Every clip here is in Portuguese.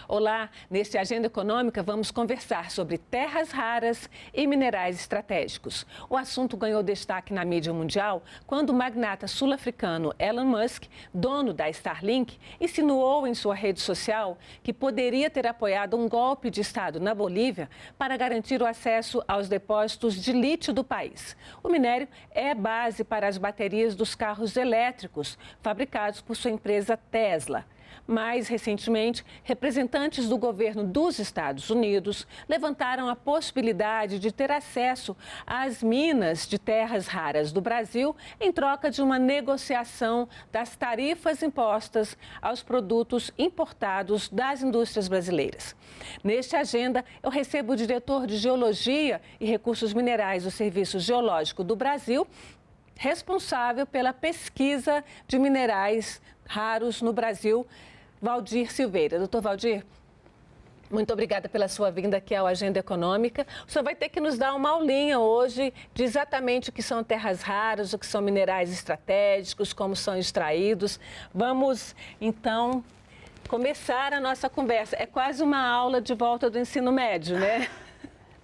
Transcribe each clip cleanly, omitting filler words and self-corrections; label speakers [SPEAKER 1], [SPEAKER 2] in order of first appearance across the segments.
[SPEAKER 1] Olá, neste Agenda Econômica vamos conversar sobre terras raras e minerais estratégicos. O assunto ganhou destaque na mídia mundial quando o magnata sul-africano Elon Musk, dono da Starlink, insinuou em sua rede social que poderia ter apoiado um golpe de Estado na Bolívia para garantir o acesso aos depósitos de lítio do país. O minério é base para as baterias dos carros elétricos fabricados por sua empresa Tesla. Mais recentemente, representantes do governo dos Estados Unidos levantaram a possibilidade de ter acesso às minas de terras raras do Brasil em troca de uma negociação das tarifas impostas aos produtos importados das indústrias brasileiras. Neste Agenda, eu recebo o diretor de Geologia e Recursos Minerais do Serviço Geológico do Brasil, responsável pela pesquisa de minerais raros no Brasil, Valdir Silveira. Doutor Valdir, muito obrigada pela sua vinda aqui ao Agenda Econômica. O senhor vai ter que nos dar uma aulinha hoje de exatamente o que são terras raras, o que são minerais estratégicos, como são extraídos. Vamos, então, começar a nossa conversa. É quase uma aula de volta do ensino médio, né?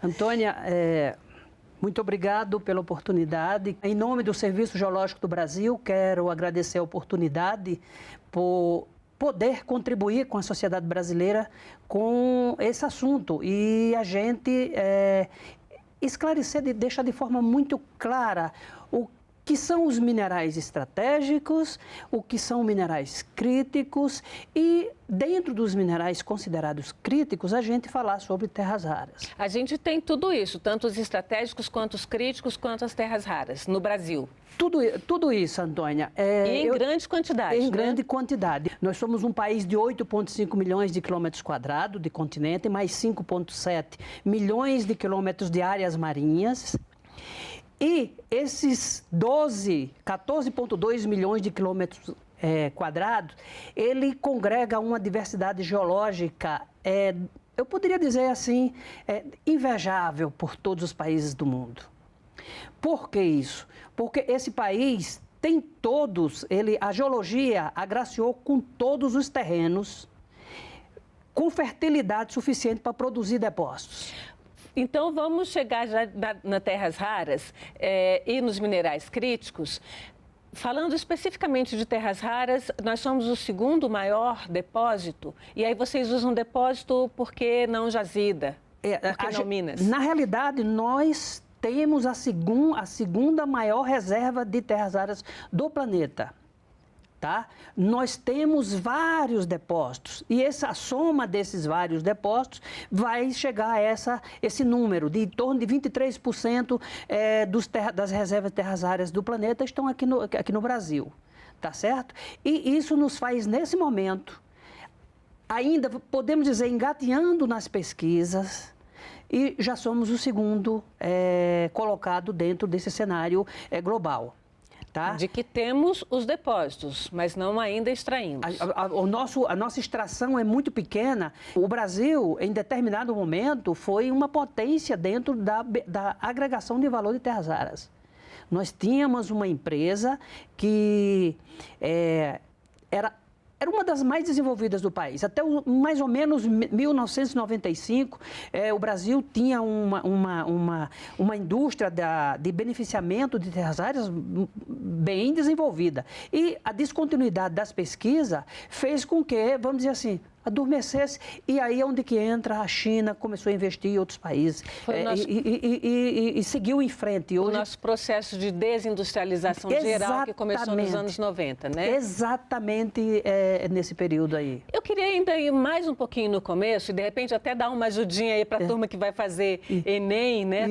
[SPEAKER 2] Antônia, muito obrigado pela oportunidade. Em nome do Serviço Geológico do Brasil, quero agradecer a oportunidade por poder contribuir com a sociedade brasileira com esse assunto e a gente esclarecer e deixar de forma muito clara o que são os minerais estratégicos, o que são minerais críticos e, dentro dos minerais considerados críticos, a gente falar sobre terras raras.
[SPEAKER 1] A gente tem tudo isso, tanto os estratégicos, quanto os críticos, quanto as terras raras, no Brasil.
[SPEAKER 2] Tudo isso, Antônia.
[SPEAKER 1] E em grande quantidade,
[SPEAKER 2] Em
[SPEAKER 1] né?
[SPEAKER 2] grande quantidade. Nós somos um país de 8,5 milhões de quilômetros quadrados de continente, mais 5,7 milhões de quilômetros de áreas marinhas. E esses 14,2 milhões de quilômetros quadrados, ele congrega uma diversidade geológica, eu poderia dizer assim, invejável por todos os países do mundo. Por que isso? Porque esse país tem todos, a geologia agraciou com todos os terrenos, com fertilidade suficiente para produzir depósitos.
[SPEAKER 1] Então, vamos chegar já nas terras raras e nos minerais críticos. Falando especificamente de terras raras, nós somos o segundo maior depósito. E aí vocês usam depósito porque não jazida, porque não minas.
[SPEAKER 2] Na realidade, nós temos a segunda maior reserva de terras raras do planeta. Tá? Nós temos vários depósitos e a soma desses vários depósitos vai chegar a esse número de em torno de 23% das reservas de terras raras do planeta estão aqui no Brasil, tá certo? E isso nos faz, nesse momento, ainda podemos dizer, engateando nas pesquisas, e já somos o segundo colocado dentro desse cenário global. Tá?
[SPEAKER 1] De que temos os depósitos, mas não ainda extraímos.
[SPEAKER 2] A nossa extração é muito pequena. O Brasil, em determinado momento, foi uma potência dentro da agregação de valor de terras raras. Nós tínhamos uma empresa que era uma das mais desenvolvidas do país. Até mais ou menos 1995, o Brasil tinha uma indústria de beneficiamento de terras raras bem desenvolvida. E a descontinuidade das pesquisas fez com que, vamos dizer assim, adormecesse, e aí é onde que entra a China, começou a investir em outros países e seguiu em frente.
[SPEAKER 1] Hoje, o nosso processo de desindustrialização geral que começou nos anos 90, né?
[SPEAKER 2] Exatamente nesse período aí.
[SPEAKER 1] Eu queria ainda ir mais um pouquinho no começo e de repente até dar uma ajudinha aí para a turma que vai fazer Enem, né?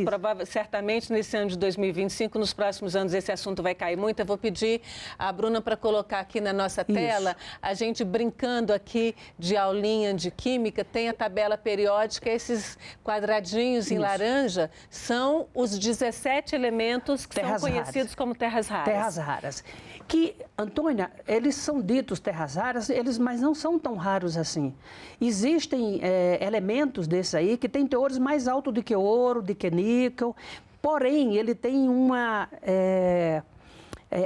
[SPEAKER 1] Certamente nesse ano de 2025, nos próximos anos esse assunto vai cair muito. Eu vou pedir a Bruna para colocar aqui na nossa tela, a gente brincando aqui de aulinha de química, tem a tabela periódica, esses quadradinhos em laranja são os 17 elementos que são conhecidos como terras raras.
[SPEAKER 2] Terras raras. Que, Antônia, eles são ditos terras raras, mas não são tão raros assim. Existem elementos desses aí que têm teores mais altos do que ouro, do que níquel, porém, ele tem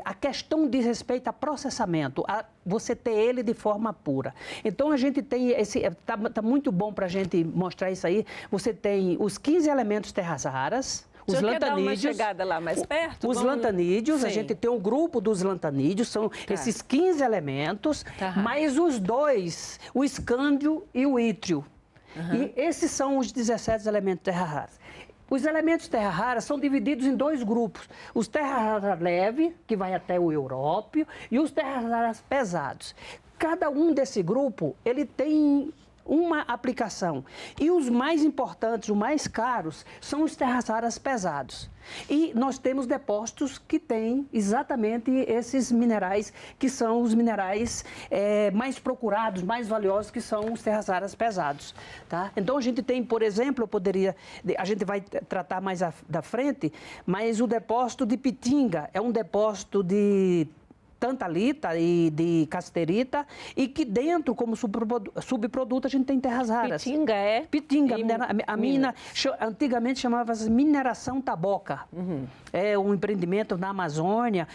[SPEAKER 2] a questão diz respeito a processamento, a você ter ele de forma pura. Então, a gente tem tá muito bom para a gente mostrar isso aí. Você tem os 15 elementos terras raras, os lantanídeos.
[SPEAKER 1] Quer dar uma chegada lá mais perto?
[SPEAKER 2] Os lantanídeos, a gente tem um grupo dos lantanídeos, são esses 15 elementos, mais os dois, o escândio e o ítrio. E esses são os 17 elementos terras raras. Os elementos terra rara são divididos em dois grupos. Os terra rara leve, que vai até o európio, e os terra raras pesados. Cada um desse grupo, ele tem uma aplicação. E os mais importantes, os mais caros, são os terras raras pesados. E nós temos depósitos que têm exatamente esses minerais, que são os minerais mais procurados, mais valiosos, que são os terras raras pesados. Tá? Então, a gente tem, por exemplo, a gente vai tratar mais da frente, mas o depósito de Pitinga é um depósito de tantalita e de casterita, e que dentro, como subproduto, a gente tem terras raras.
[SPEAKER 1] Pitinga é?
[SPEAKER 2] Pitinga, a mina, antigamente chamava-se mineração taboca. É um empreendimento na Amazônia,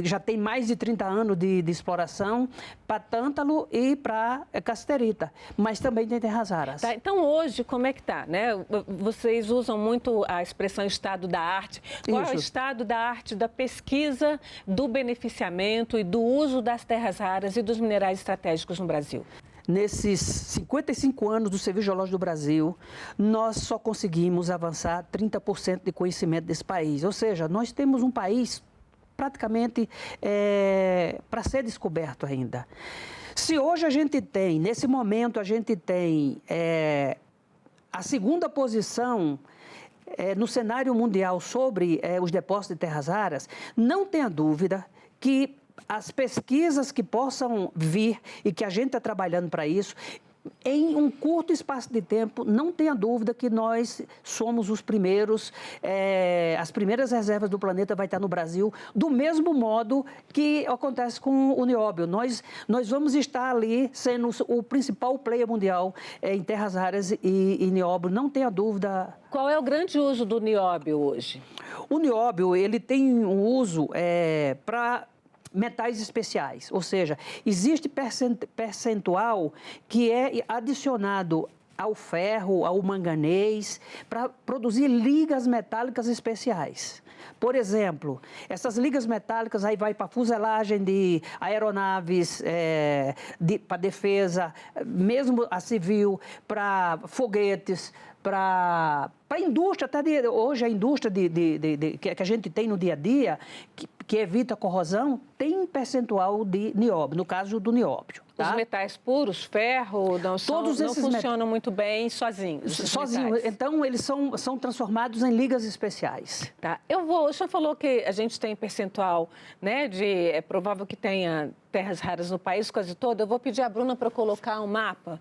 [SPEAKER 2] já tem mais de 30 anos de exploração, para tântalo e para casterita, mas também tem terras raras.
[SPEAKER 1] Tá, então, hoje, como é que está, né? Vocês usam muito a expressão estado da arte. Qual é o estado da arte da pesquisa, do beneficiamento e do uso das terras raras e dos minerais estratégicos no Brasil?
[SPEAKER 2] Nesses 55 anos do Serviço Geológico do Brasil, nós só conseguimos avançar 30% de conhecimento desse país. Ou seja, nós temos um país praticamente para ser descoberto ainda. Se hoje a gente tem, nesse momento, a gente tem a segunda posição no cenário mundial sobre os depósitos de terras raras, não tenha dúvida que as pesquisas que possam vir e que a gente está trabalhando para isso, em um curto espaço de tempo, não tenha dúvida que nós somos os primeiros, as primeiras reservas do planeta vai estar no Brasil, do mesmo modo que acontece com o nióbio. Nós vamos estar ali sendo o principal player mundial em terras raras e nióbio, não tenha dúvida.
[SPEAKER 1] Qual é o grande uso do nióbio hoje?
[SPEAKER 2] O nióbio, ele tem um uso para metais especiais, ou seja, existe percentual que é adicionado ao ferro, ao manganês, para produzir ligas metálicas especiais. Por exemplo, essas ligas metálicas aí vai para fuselagem de aeronaves, para defesa, mesmo a civil, para foguetes, para a indústria, até hoje a indústria que a gente tem no dia a dia, que evita a corrosão, tem percentual de nióbio, no caso do nióbio. Tá?
[SPEAKER 1] Os metais puros, ferro, não funcionam muito bem sozinhos.
[SPEAKER 2] Sozinhos. Então, eles são transformados em ligas especiais.
[SPEAKER 1] Tá. O senhor falou que a gente tem percentual, né, é provável que tenha terras raras no país quase todo. Eu vou pedir à Bruna para colocar um mapa.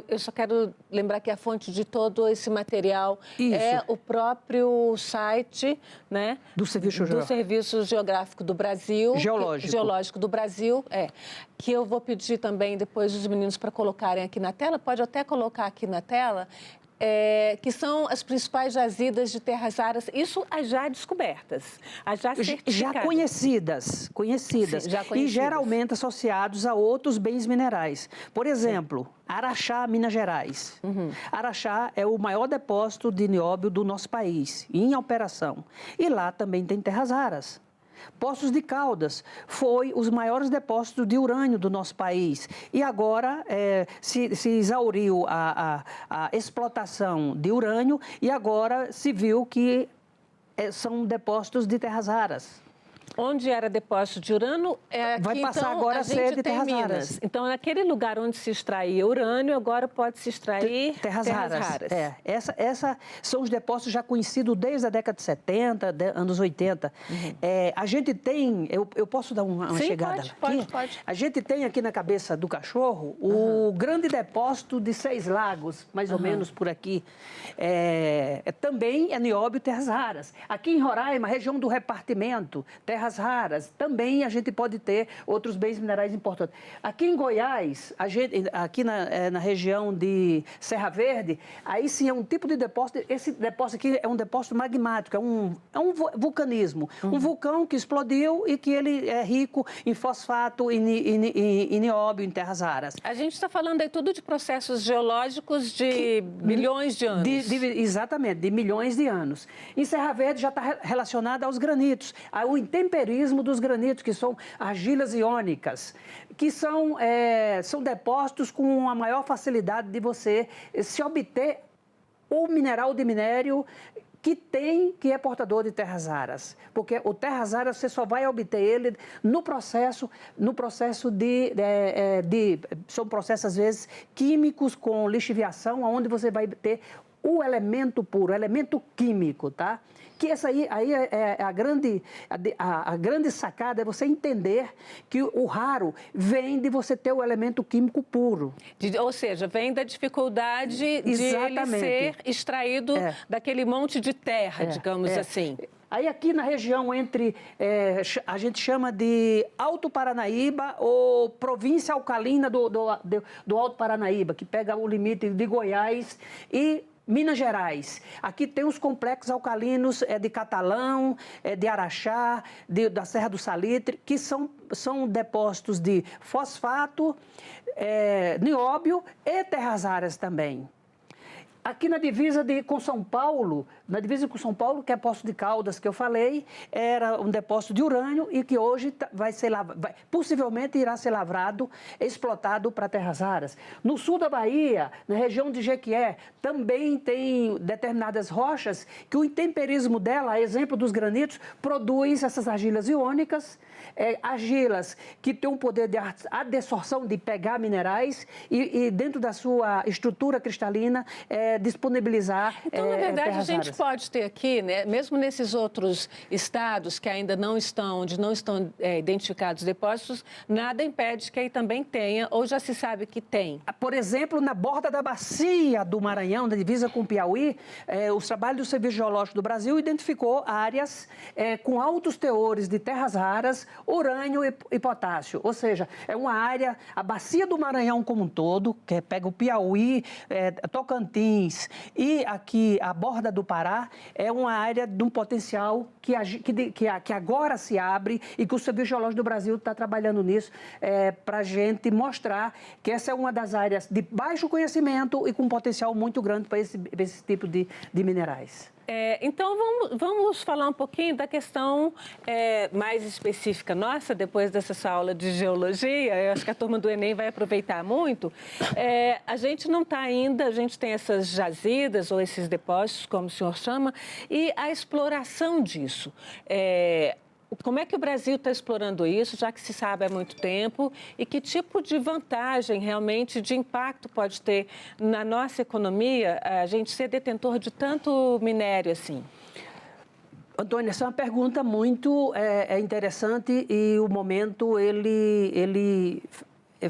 [SPEAKER 1] Eu só quero lembrar que a fonte de todo esse material é o próprio site, né, do Serviço Geográfico do Brasil. Geológico do Brasil, que eu vou pedir também depois os meninos para colocarem aqui na tela, pode até colocar aqui na tela, que são as principais jazidas de terras raras, isso as já descobertas, as já certificadas.
[SPEAKER 2] Já conhecidas. Sim, já conhecidas. E geralmente associados a outros bens minerais. Por exemplo, Araxá, Minas Gerais. Araxá é o maior depósito de nióbio do nosso país, em operação. E lá também tem terras raras. Poços de Caldas foi os maiores depósitos de urânio do nosso país. E agora se exauriu a explotação de urânio e agora se viu que são depósitos de terras raras.
[SPEAKER 1] Onde era depósito de urânio, aqui,
[SPEAKER 2] vai passar
[SPEAKER 1] então,
[SPEAKER 2] agora a ser de terras raras.
[SPEAKER 1] Então, naquele lugar onde se extraía urânio, agora pode se extrair terras raras.
[SPEAKER 2] Essas são os depósitos já conhecidos desde a década de 70, anos 80. A gente tem, eu posso dar uma chegada aqui?
[SPEAKER 1] Pode.
[SPEAKER 2] A gente tem aqui na cabeça do cachorro o grande depósito de Seis Lagos, mais ou menos por aqui. Também é nióbio e terras raras. Aqui em Roraima, região do repartimento, terras terras raras. Também a gente pode ter outros bens minerais importantes. Aqui em Goiás, aqui na região de Serra Verde, aí sim é um tipo de depósito. Esse depósito aqui é um depósito magmático, é um vulcanismo. Um vulcão que explodiu e que ele é rico em fosfato e nióbio em terras raras.
[SPEAKER 1] A gente está falando aí tudo de processos geológicos de bilhões de anos.
[SPEAKER 2] Exatamente, de milhões de anos. Em Serra Verde já está relacionado aos granitos, ao intemperismo dos granitos, que são argilas iônicas, que são depósitos com a maior facilidade de você se obter o mineral de minério que é portador de terras raras. Porque o terras raras você só vai obter ele no processo são processos, às vezes, químicos com lixiviação, onde você vai ter o elemento puro, o elemento químico, tá? Que essa aí é a grande sacada, é você entender que o raro vem de você ter o elemento químico puro.
[SPEAKER 1] Ou seja, vem da dificuldade de ele ser extraído daquele monte de terra, digamos assim.
[SPEAKER 2] Aí aqui na região a gente chama de Alto Paranaíba ou província alcalina do Alto Paranaíba, que pega o limite de Goiás e Minas Gerais. Aqui tem os complexos alcalinos de Catalão, de Araxá, da Serra do Salitre, que são depósitos de fosfato, nióbio e terras raras também. Aqui na divisa com São Paulo, que é Poço de Caldas, que eu falei, era um depósito de urânio e que hoje possivelmente irá ser lavrado, explotado para terras raras. No sul da Bahia, na região de Jequié, também tem determinadas rochas que o intemperismo dela, a exemplo dos granitos, produz essas argilas iônicas, argilas que têm um poder de adsorção, de pegar minerais e dentro da sua estrutura cristalina, disponibilizar
[SPEAKER 1] Então, na verdade,
[SPEAKER 2] terras
[SPEAKER 1] a gente
[SPEAKER 2] raras.
[SPEAKER 1] pode ter aqui, né, mesmo nesses outros estados que ainda onde não estão identificados depósitos, nada impede que aí também tenha, ou já se sabe que tem.
[SPEAKER 2] Por exemplo, na borda da bacia do Maranhão, na divisa com o Piauí, os trabalhos do Serviço Geológico do Brasil identificou áreas com altos teores de terras raras, urânio e potássio. Ou seja, é uma área, a bacia do Maranhão como um todo, que pega o Piauí, Tocantins e aqui a borda do Pará, é uma área de um potencial que agora se abre e que o Serviço Geológico do Brasil está trabalhando nisso para a gente mostrar que essa é uma das áreas de baixo conhecimento e com um potencial muito grande para esse tipo de minerais.
[SPEAKER 1] Então, vamos falar um pouquinho da questão mais específica nossa, depois dessa aula de geologia. Eu acho que a turma do Enem vai aproveitar muito. A gente não está ainda, a gente tem essas jazidas ou esses depósitos, como o senhor chama, e a exploração disso. Como é que o Brasil está explorando isso, já que se sabe há muito tempo, e que tipo de vantagem, realmente, de impacto pode ter na nossa economia a gente ser detentor de tanto minério assim?
[SPEAKER 2] Antônia, essa é uma pergunta muito interessante e o momento ele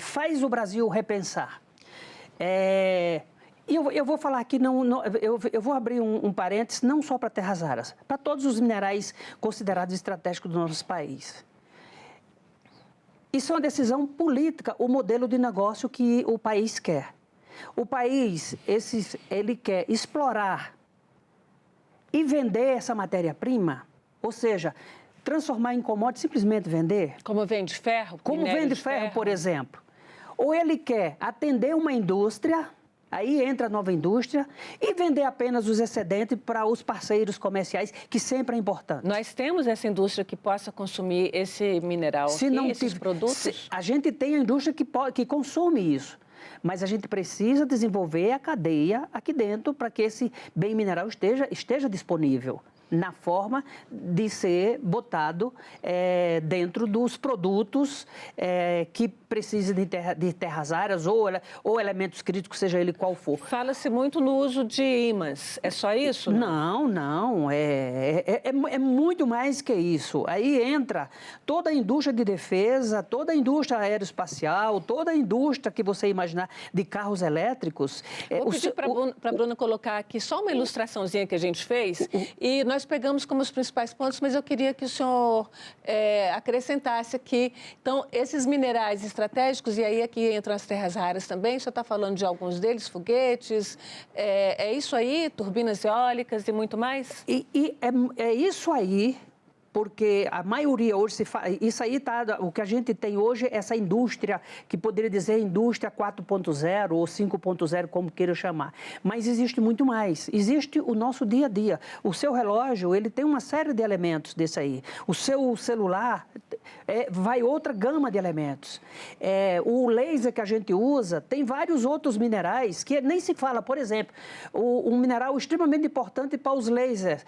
[SPEAKER 2] faz o Brasil repensar. Eu vou falar aqui, eu vou abrir um parênteses, não só para terras raras, para todos os minerais considerados estratégicos do nosso país. Isso é uma decisão política, o modelo de negócio que o país quer. O país, ele quer explorar e vender essa matéria-prima, ou seja, transformar em commodity, simplesmente vender.
[SPEAKER 1] Como vende ferro?
[SPEAKER 2] Como vende ferro, por exemplo. Ou ele quer atender uma indústria. Aí entra a nova indústria e vender apenas os excedentes para os parceiros comerciais, que sempre é importante.
[SPEAKER 1] Nós temos essa indústria que possa consumir esse mineral, esses produtos?
[SPEAKER 2] A gente tem a indústria que consome isso, mas a gente precisa desenvolver a cadeia aqui dentro para que esse bem mineral esteja disponível na forma de ser botado dentro dos produtos que precisam de terras raras ou elementos críticos, seja ele qual for.
[SPEAKER 1] Fala-se muito no uso de ímãs. É só isso?
[SPEAKER 2] Não. É muito mais que isso. Aí entra toda a indústria de defesa, toda a indústria aeroespacial, toda a indústria que você imaginar de carros elétricos.
[SPEAKER 1] Vou pedir para a Bruna colocar aqui só uma ilustraçãozinha que a gente fez e nós nós pegamos como os principais pontos, mas eu queria que o senhor acrescentasse aqui. Então, esses minerais estratégicos, e aí aqui entram as terras raras também, o senhor está falando de alguns deles, foguetes, é isso aí, turbinas eólicas e muito mais?
[SPEAKER 2] É isso aí. Porque a maioria hoje se faz. Isso aí tá. O que a gente tem hoje é essa indústria, que poderia dizer indústria 4.0 ou 5.0, como queira chamar. Mas existe muito mais. Existe o nosso dia a dia. O seu relógio, ele tem uma série de elementos desse aí. O seu celular vai outra gama de elementos. O laser que a gente usa tem vários outros minerais que nem se fala. Por exemplo, um mineral extremamente importante para os lasers,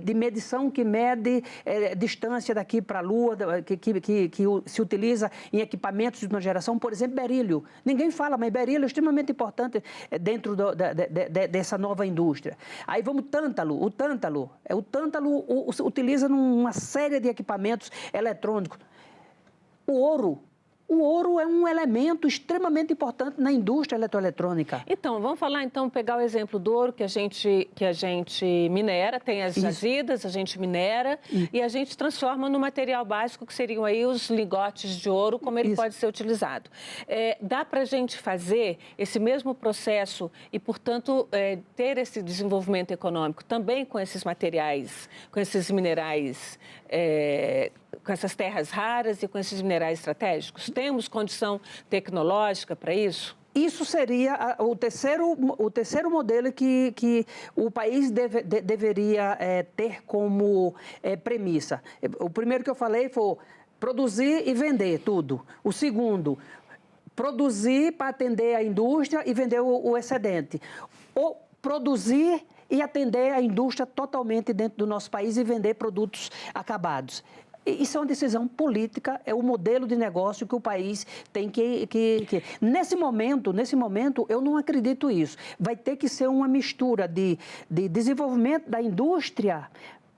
[SPEAKER 2] de medição que mede distância daqui para a Lua, que se utiliza em equipamentos de uma geração, por exemplo, berílio. Ninguém fala, mas berílio é extremamente importante dentro dessa nova indústria. Aí vamos tântalo. O tântalo utiliza numa série de equipamentos eletrônicos. O ouro é um elemento extremamente importante na indústria eletroeletrônica.
[SPEAKER 1] Então, vamos falar, pegar o exemplo do ouro que a gente minera, tem as jazidas, a gente minera e a gente transforma no material básico, que seriam aí os lingotes de ouro, como ele pode ser utilizado. Dá para a gente fazer esse mesmo processo e, portanto, ter esse desenvolvimento econômico também com esses materiais, com esses minerais, com essas terras raras e com esses minerais estratégicos? Temos condição tecnológica para isso?
[SPEAKER 2] Isso seria o terceiro modelo que o país deveria ter como premissa. O primeiro que eu falei foi produzir e vender tudo. O segundo, produzir para atender a indústria e vender o excedente. Ou produzir e atender a indústria totalmente dentro do nosso país e vender produtos acabados. Isso é uma decisão política, é o modelo de negócio que o país tem que... Nesse momento, eu não acredito isso. Vai ter que ser uma mistura de desenvolvimento da indústria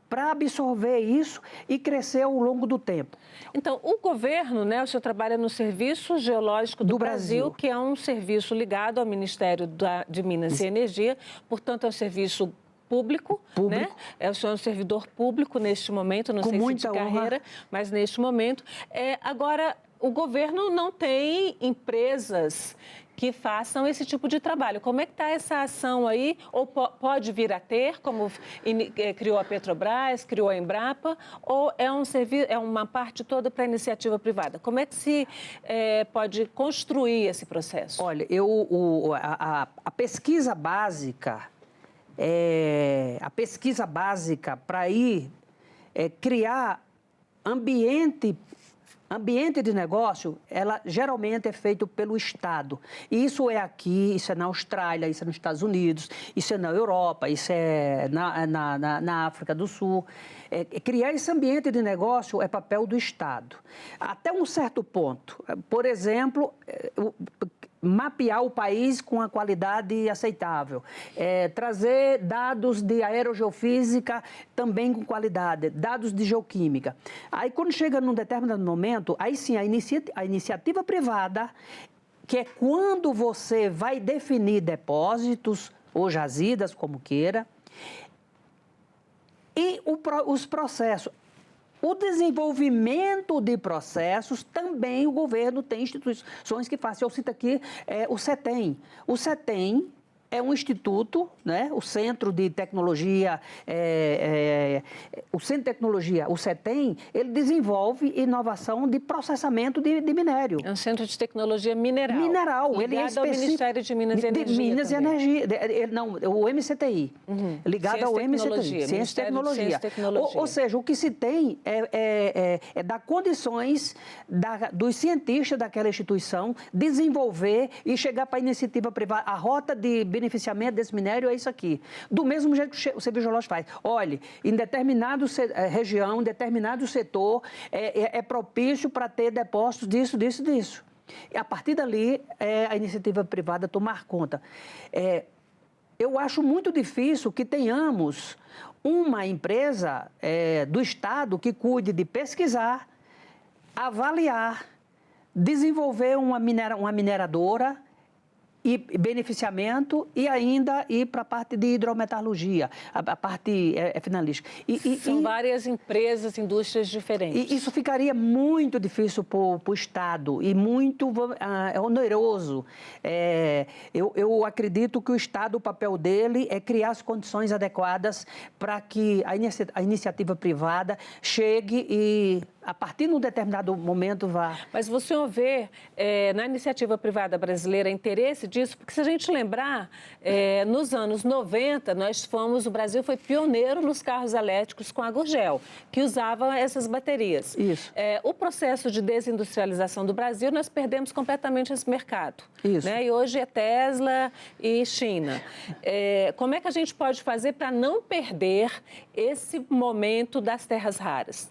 [SPEAKER 2] para absorver isso e crescer ao longo do tempo.
[SPEAKER 1] Então, o governo, o senhor trabalha no Serviço Geológico do Brasil, que é um serviço ligado ao Ministério de Minas e Energia, portanto, é um serviço público, né? O senhor é um servidor público neste momento, não sei se de carreira, mas neste momento. Agora, o governo não tem empresas que façam esse tipo de trabalho. Como é que está essa ação aí? Ou pode vir a ter, como criou a Petrobras, criou a Embrapa, ou é uma parte toda para a iniciativa privada? Como é que se pode construir esse processo?
[SPEAKER 2] Olha, a pesquisa básica... a pesquisa básica para ir criar ambiente de negócio, ela geralmente é feito pelo Estado. E isso é aqui, isso é na Austrália, isso é nos Estados Unidos, isso é na Europa, isso é na África do Sul. Criar esse ambiente de negócio é papel do Estado. Até um certo ponto. Por exemplo, mapear o país com a qualidade aceitável, trazer dados de aerogeofísica também com qualidade, dados de geoquímica. Aí, quando chega num determinado momento, aí sim, a iniciativa privada, que é quando você vai definir depósitos ou jazidas, como queira, e os processos. O desenvolvimento de processos, também o governo tem instituições que fazem. Eu cito aqui o CETEM. O CETEM é um instituto, né? O Centro de Tecnologia, o Centro de Tecnologia, o CETEM, ele desenvolve inovação de processamento de minério.
[SPEAKER 1] É um centro de tecnologia mineral.
[SPEAKER 2] Mineral.
[SPEAKER 1] Ele é ao Ministério de Minas e Energia.
[SPEAKER 2] De Minas e Energia. Não, o MCTI. Ligado ao MCTI. Ciência e Tecnologia. Ou seja, o que se tem é dar condições dos cientistas daquela instituição desenvolver e chegar para a iniciativa privada. A rota de beneficiamento desse minério é isso aqui. Do mesmo jeito que o Serviço Geológico faz. Olha, em determinada região, em determinado setor, é propício para ter depósitos disso. E a partir dali, a iniciativa privada tomar conta. Eu acho muito difícil que tenhamos uma empresa do Estado que cuide de pesquisar, avaliar, desenvolver uma mineradora e beneficiamento e ainda ir para a parte de hidrometalurgia, a parte finalística.
[SPEAKER 1] São várias empresas, indústrias diferentes.
[SPEAKER 2] E isso ficaria muito difícil para o Estado e muito oneroso. Eu acredito que o Estado, o papel dele é criar as condições adequadas para que a iniciativa privada chegue e, a partir de um determinado momento, vá...
[SPEAKER 1] Mas você vê na iniciativa privada brasileira interesse disso? Porque se a gente lembrar, nos anos 90, o Brasil foi pioneiro nos carros elétricos com a Gurgel, que usava essas baterias.
[SPEAKER 2] Isso.
[SPEAKER 1] O processo de desindustrialização do Brasil, nós perdemos completamente esse mercado.
[SPEAKER 2] Isso.
[SPEAKER 1] Né? E hoje é Tesla e China. Como é que a gente pode fazer para não perder esse momento das terras raras?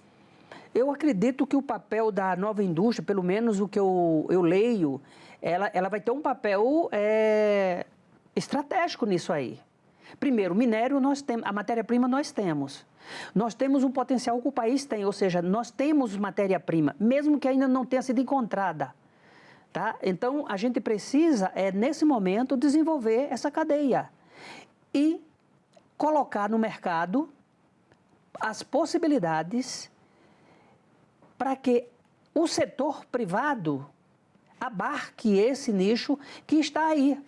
[SPEAKER 2] Eu acredito que o papel da nova indústria, pelo menos o que eu leio, ela vai ter um papel estratégico nisso aí. Primeiro, o minério nós temos, a matéria-prima nós temos. Nós temos um potencial que o país tem, ou seja, nós temos matéria-prima, mesmo que ainda não tenha sido encontrada. Tá? Então, a gente precisa, nesse momento, desenvolver essa cadeia e colocar no mercado as possibilidades para que o setor privado abarque esse nicho que está aí.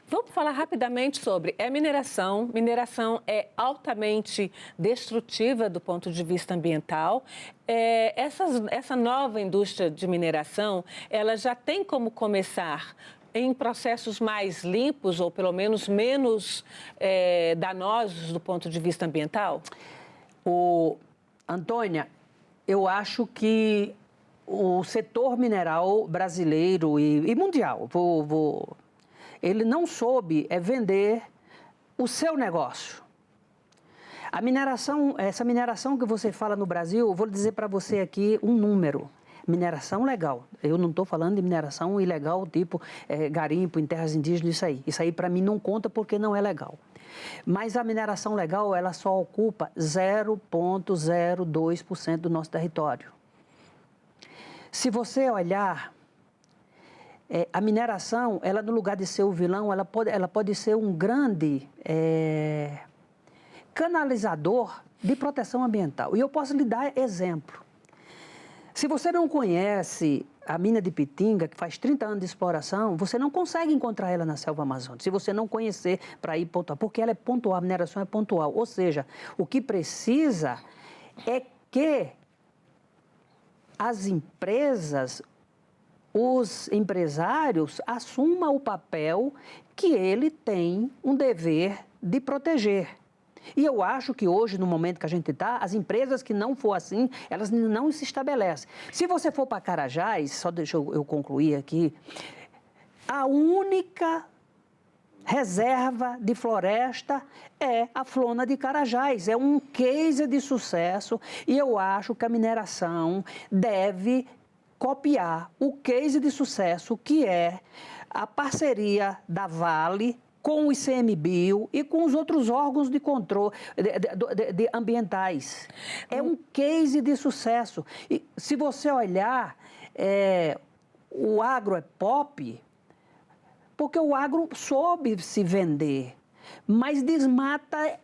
[SPEAKER 1] Vamos falar rapidamente sobre mineração. Mineração é altamente destrutiva do ponto de vista ambiental. Essa nova indústria de mineração, ela já tem como começar em processos mais limpos ou pelo menos menos danosos do ponto de vista ambiental?
[SPEAKER 2] Antônia, eu acho que o setor mineral brasileiro e mundial, ele não soube vender o seu negócio. A mineração, essa mineração que você fala no Brasil, eu vou dizer para você aqui um número. Mineração legal. Eu não estou falando de mineração ilegal, tipo garimpo em terras indígenas, isso aí. Isso aí para mim não conta porque não é legal. Mas a mineração legal, ela só ocupa 0,02% do nosso território. Se você olhar, a mineração, ela no lugar de ser o vilão, ela pode ser um grande canalizador de proteção ambiental. E eu posso lhe dar exemplo. Se você não conhece a mina de Pitinga, que faz 30 anos de exploração, você não consegue encontrar ela na selva amazônica, se você não conhecer para ir pontual, porque ela é pontual, a mineração é pontual. Ou seja, o que precisa é que as empresas, os empresários assumam o papel que ele tem um dever de proteger. E eu acho que hoje, no momento que a gente está, as empresas que não for assim, elas não se estabelecem. Se você for para Carajás, só deixa eu concluir aqui, a única reserva de floresta é a Flona de Carajás. É um case de sucesso e eu acho que a mineração deve copiar o case de sucesso que é a parceria da Vale com o ICMBio e com os outros órgãos de controle ambientais. É um case de sucesso. E se você olhar, o agro é pop, porque o agro soube se vender, mas desmata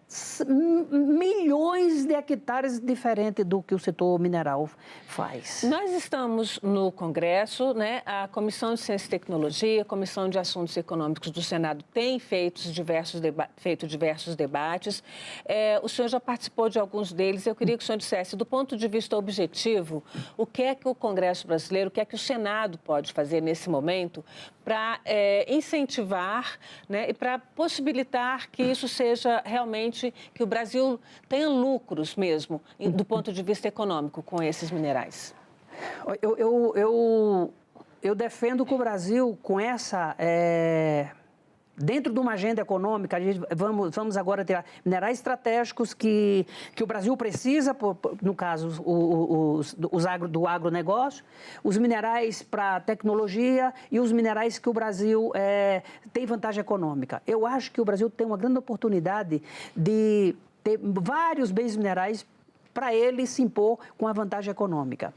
[SPEAKER 2] milhões de hectares diferente do que o setor mineral faz.
[SPEAKER 1] Nós estamos no Congresso, né? A Comissão de Ciência e Tecnologia, a Comissão de Assuntos Econômicos do Senado tem feito diversos debates. O senhor já participou de alguns deles. Eu queria que o senhor dissesse, do ponto de vista objetivo, o que é que o Congresso brasileiro, o que é que o Senado pode fazer nesse momento para incentivar, né, e para possibilitar que isso seja realmente, que o Brasil tenha lucros mesmo, do ponto de vista econômico, com esses minerais?
[SPEAKER 2] Eu defendo que o Brasil, com essa... dentro de uma agenda econômica, vamos agora ter minerais estratégicos que o Brasil precisa, no caso, do agronegócio, os minerais para tecnologia e os minerais que o Brasil tem vantagem econômica. Eu acho que o Brasil tem uma grande oportunidade de ter vários bens minerais para ele se impor com a vantagem econômica.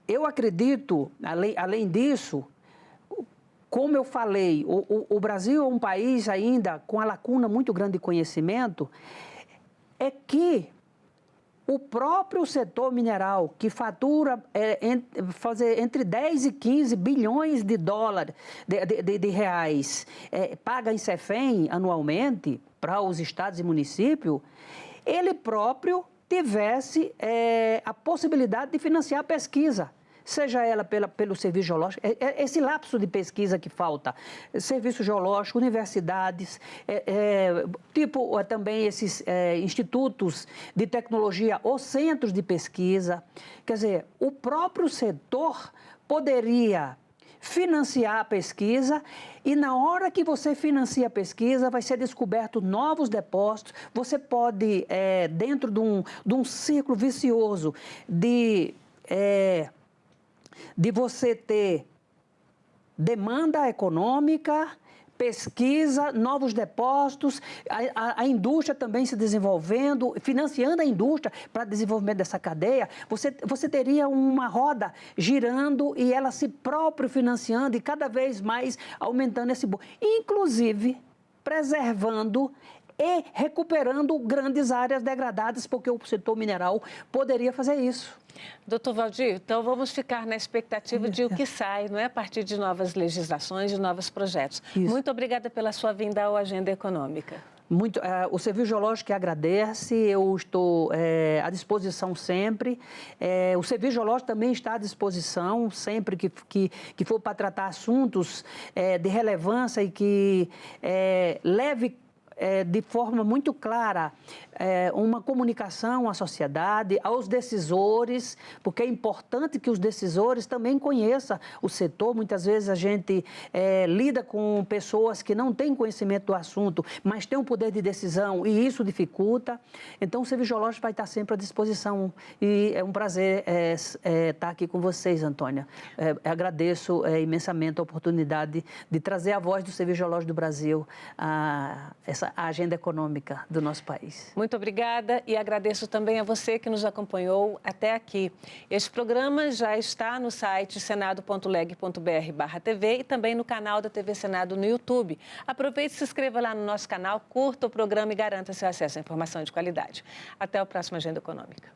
[SPEAKER 2] Eu acredito, além disso, como eu falei, o Brasil é um país ainda com a lacuna muito grande de conhecimento, é que o próprio setor mineral, que fatura entre 10 e 15 bilhões de dólares, de reais, paga em CEFEM anualmente para os estados e municípios, ele próprio tivesse a possibilidade de financiar a pesquisa, seja ela pelo serviço geológico, esse lapso de pesquisa que falta, serviço geológico, universidades, também esses institutos de tecnologia ou centros de pesquisa. Quer dizer, o próprio setor poderia financiar a pesquisa e na hora que você financia a pesquisa vai ser descoberto novos depósitos, você pode, dentro de um círculo vicioso de você ter demanda econômica, pesquisa, novos depósitos, a indústria também se desenvolvendo, financiando a indústria para o desenvolvimento dessa cadeia, você teria uma roda girando e ela se próprio financiando e cada vez mais aumentando esse bolo. Inclusive, preservando e recuperando grandes áreas degradadas, porque o setor mineral poderia fazer isso.
[SPEAKER 1] Doutor Valdir, então vamos ficar na expectativa de o que sai, não é? A partir de novas legislações, de novos projetos. Isso. Muito obrigada pela sua vinda ao Agenda Econômica.
[SPEAKER 2] O Serviço Geológico que agradece, eu estou à disposição sempre. O Serviço Geológico também está à disposição sempre que for para tratar assuntos de relevância e que leve de forma muito clara uma comunicação à sociedade, aos decisores, porque é importante que os decisores também conheçam o setor. Muitas vezes a gente lida com pessoas que não têm conhecimento do assunto, mas têm um poder de decisão e isso dificulta. Então, o Serviço Geológico vai estar sempre à disposição e é um prazer estar aqui com vocês, Antônia. Agradeço imensamente a oportunidade de trazer a voz do Serviço Geológico do Brasil a agenda econômica do nosso país.
[SPEAKER 1] Muito obrigada e agradeço também a você que nos acompanhou até aqui. Este programa já está no site senado.leg.br/TV e também no canal da TV Senado no YouTube. Aproveite e se inscreva lá no nosso canal, curta o programa e garanta seu acesso à informação de qualidade. Até o próximo Agenda Econômica.